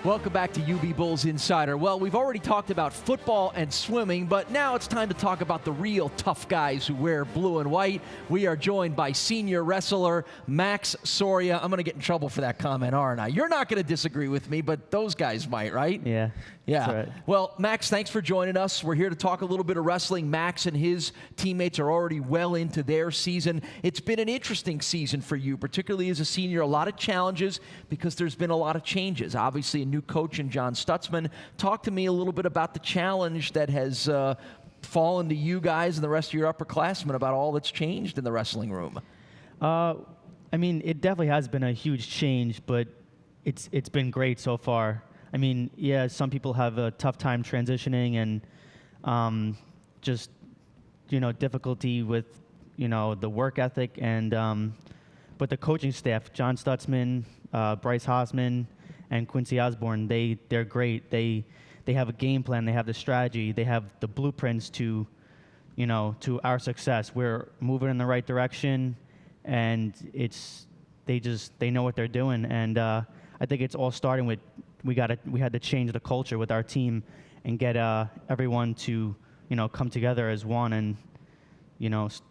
Welcome back to UB Bulls Insider. Well, we've already talked about football and swimming, but now it's time to talk about the real tough guys who wear blue and white. We are joined by senior wrestler Max Soria. I'm going to get in trouble for that comment, aren't I? You're not going to disagree with me, but those guys might, right? Yeah. Yeah. That's right. Well, Max, thanks for joining us. We're here to talk a little bit of wrestling. Max and his teammates are already well into their season. It's been an interesting season for you, particularly as a senior. A lot of challenges because there's been a lot of changes. Obviously, a new coach in John Stutzman. Talk to me a little bit about the challenge that has fallen to you guys and the rest of your upperclassmen about all that's changed in the wrestling room. I mean, it definitely has been a huge change, but it's been great so far. I mean, yeah, some people have a tough time transitioning and just, difficulty with, the work ethic. And but the coaching staff, John Stutzman, Bryce Hausman, and Quincy Osborne, they're great. They have a game plan. They have the strategy. They have the blueprints to our success. We're moving in the right direction, and they know what they're doing. And I think it's all starting with we had to change the culture with our team and get everyone to come together as one and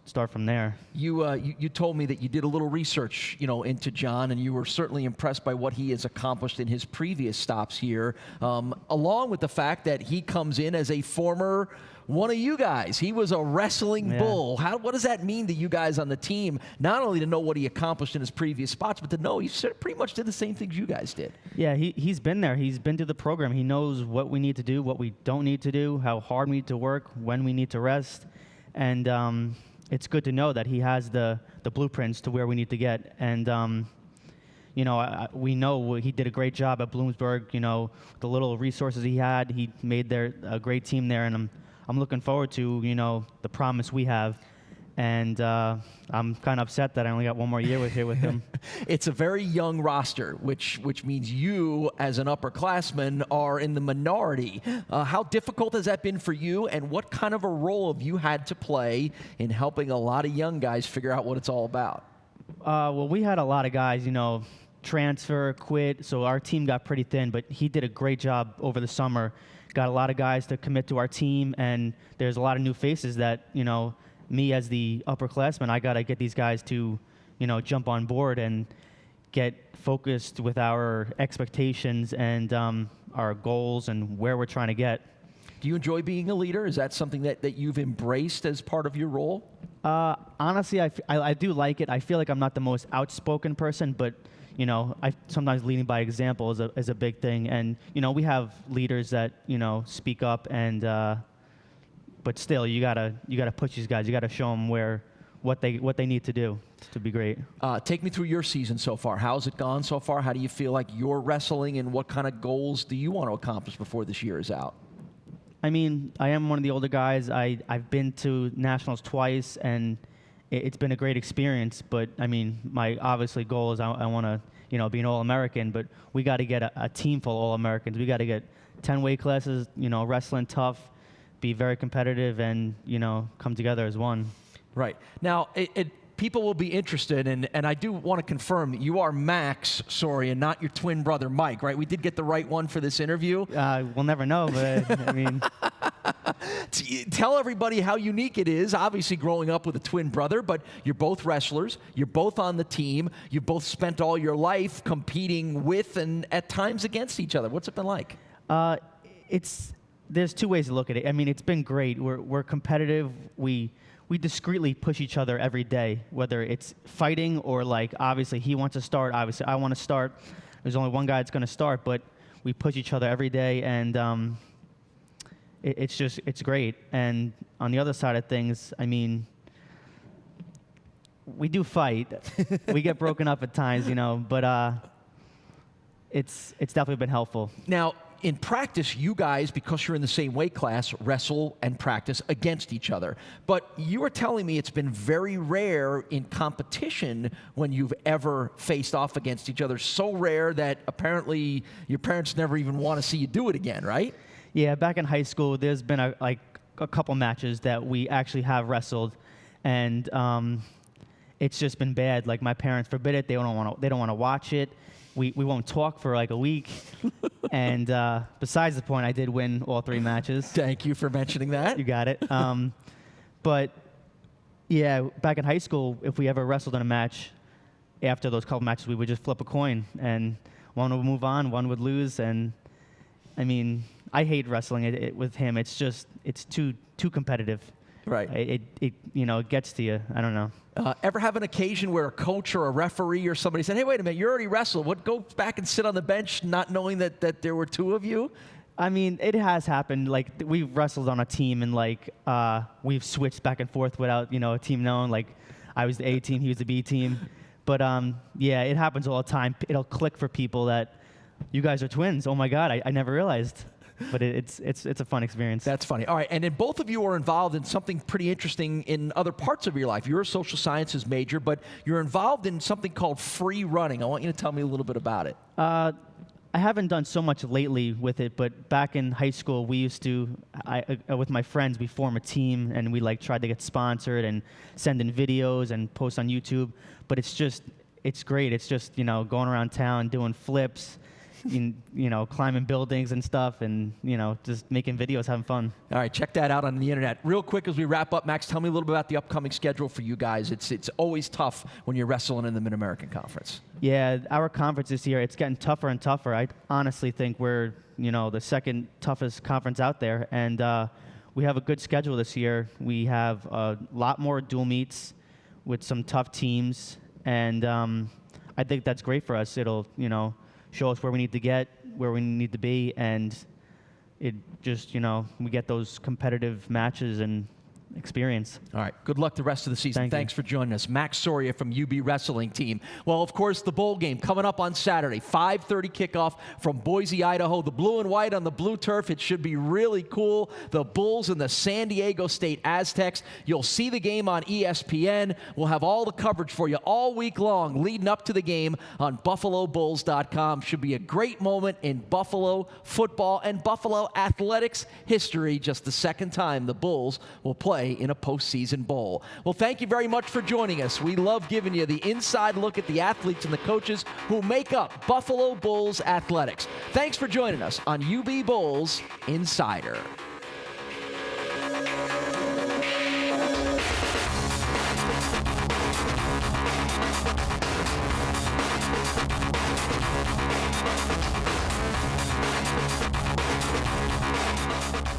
start from there. You told me that you did a little research into John, and you were certainly impressed by what he has accomplished in his previous stops here, along with the fact that he comes in as a former one of you guys. He was a wrestling bull. What does that mean to you guys on the team, not only to know what he accomplished in his previous spots, but to know he pretty much did the same things you guys did? Yeah, he's been there. He's been to the program. He knows what we need to do, what we don't need to do, how hard we need to work, when we need to rest. And it's good to know that he has the blueprints to where we need to get. And, we know he did a great job at Bloomsburg. The little resources he had, he made a great team there. And I'm looking forward to, the promise we have. And I'm kind of upset that I only got one more year here with him. It's a very young roster, which means you, as an upperclassman, are in the minority. How difficult has that been for you, and what kind of a role have you had to play in helping a lot of young guys figure out what it's all about? Well, we had a lot of guys, transfer, quit, so our team got pretty thin, but he did a great job over the summer. Got a lot of guys to commit to our team, and there's a lot of new faces that, me as the upperclassman, I got to get these guys to, jump on board and get focused with our expectations and our goals and where we're trying to get. Do you enjoy being a leader? Is that something that you've embraced as part of your role? Honestly, I do like it. I feel like I'm not the most outspoken person, but sometimes leading by example is a big thing. And we have leaders that speak up and. But still, you gotta push these guys. You gotta show them what they need to do to be great. Take me through your season so far. How's it gone so far? How do you feel like you're wrestling, and what kind of goals do you want to accomplish before this year is out? I mean, I am one of the older guys. I've been to nationals twice, and it's been a great experience. But I mean, my obviously goal is I want to be an All-American. But we got to get a team full of All-Americans. We got to get 10 weight classes. Wrestling tough. Be very competitive and, come together as one. Right. Now, people will be interested, and I do want to confirm that you are Max Soria, not your twin brother Mike, right? We did get the right one for this interview. We'll never know, but I mean. Tell everybody how unique it is, obviously growing up with a twin brother, but you're both wrestlers, you're both on the team, you've both spent all your life competing with and at times against each other. What's it been like? There's two ways to look at it. I mean, it's been great. We're competitive. We discreetly push each other every day, whether it's fighting or obviously he wants to start, obviously I want to start. There's only one guy that's going to start, but we push each other every day, and it's great. And on the other side of things, I mean, we do fight. We get broken up at times, but it's definitely been helpful. Now, in practice, you guys, because you're in the same weight class, wrestle and practice against each other. But you were telling me it's been very rare in competition when you've ever faced off against each other. So rare that apparently your parents never even want to see you do it again, right? Yeah, back in high school, there's been a couple matches that we actually have wrestled, and it's just been bad. Like, my parents forbid it. They don't want to watch it. we won't talk for like a week. And besides the point, I did win all 3 matches. Thank you for mentioning that. You got it. But yeah, back in high school, if we ever wrestled in a match, after those couple matches, we would just flip a coin, and one would move on, one would lose. And I mean, I hate wrestling it with him. It's just, it's too competitive. Right. It you know, it gets to you. I don't know. Ever have an occasion where a coach or a referee or somebody said, hey, wait a minute, you already wrestled. What, go back and sit on the bench not knowing that there were 2 of you? I mean, it has happened. Like, we've wrestled on a team, and like we've switched back and forth without, you know, a team knowing. Like, I was the A team, he was the B team. But yeah, it happens all the time. It'll click for people that you guys are twins. Oh my God, I never realized. But it's a fun experience. That's funny. All right, and then both of you are involved in something pretty interesting in other parts of your life. You're a social sciences major, but you're involved in something called free running. I want you to tell me a little bit about it. I haven't done so much lately with it, but back in high school, we used to, with my friends, we form a team, and we like tried to get sponsored and send in videos and post on YouTube. But it's great. It's just, you know, going around town doing flips, you know, climbing buildings and stuff, and, you know, just making videos, having fun. All right, check that out on the internet. Real quick as we wrap up, Max, tell me a little bit about the upcoming schedule for you guys. It's always tough when you're wrestling in the Mid-American Conference. Yeah, our conference this year, it's getting tougher and tougher. I honestly think we're, you know, the second toughest conference out there, and we have a good schedule this year. We have a lot more dual meets with some tough teams, and I think that's great for us. It'll, you know, show us where we need to get, where we need to be, and it just, you know, we get those competitive matches and experience. All right, good luck the rest of the season. Thanks for joining us. Max Soria from UB Wrestling Team. Well, of course, the bowl game coming up on Saturday, 5:30 kickoff from Boise, Idaho. The blue and white on the blue turf. It should be really cool. The Bulls and the San Diego State Aztecs. You'll see the game on ESPN. We'll have all the coverage for you all week long leading up to the game on BuffaloBulls.com. Should be a great moment in Buffalo football and Buffalo athletics history. Just the second time the Bulls will play in a postseason bowl. Well, thank you very much for joining us. We love giving you the inside look at the athletes and the coaches who make up Buffalo Bulls athletics. Thanks for joining us on UB Bulls Insider.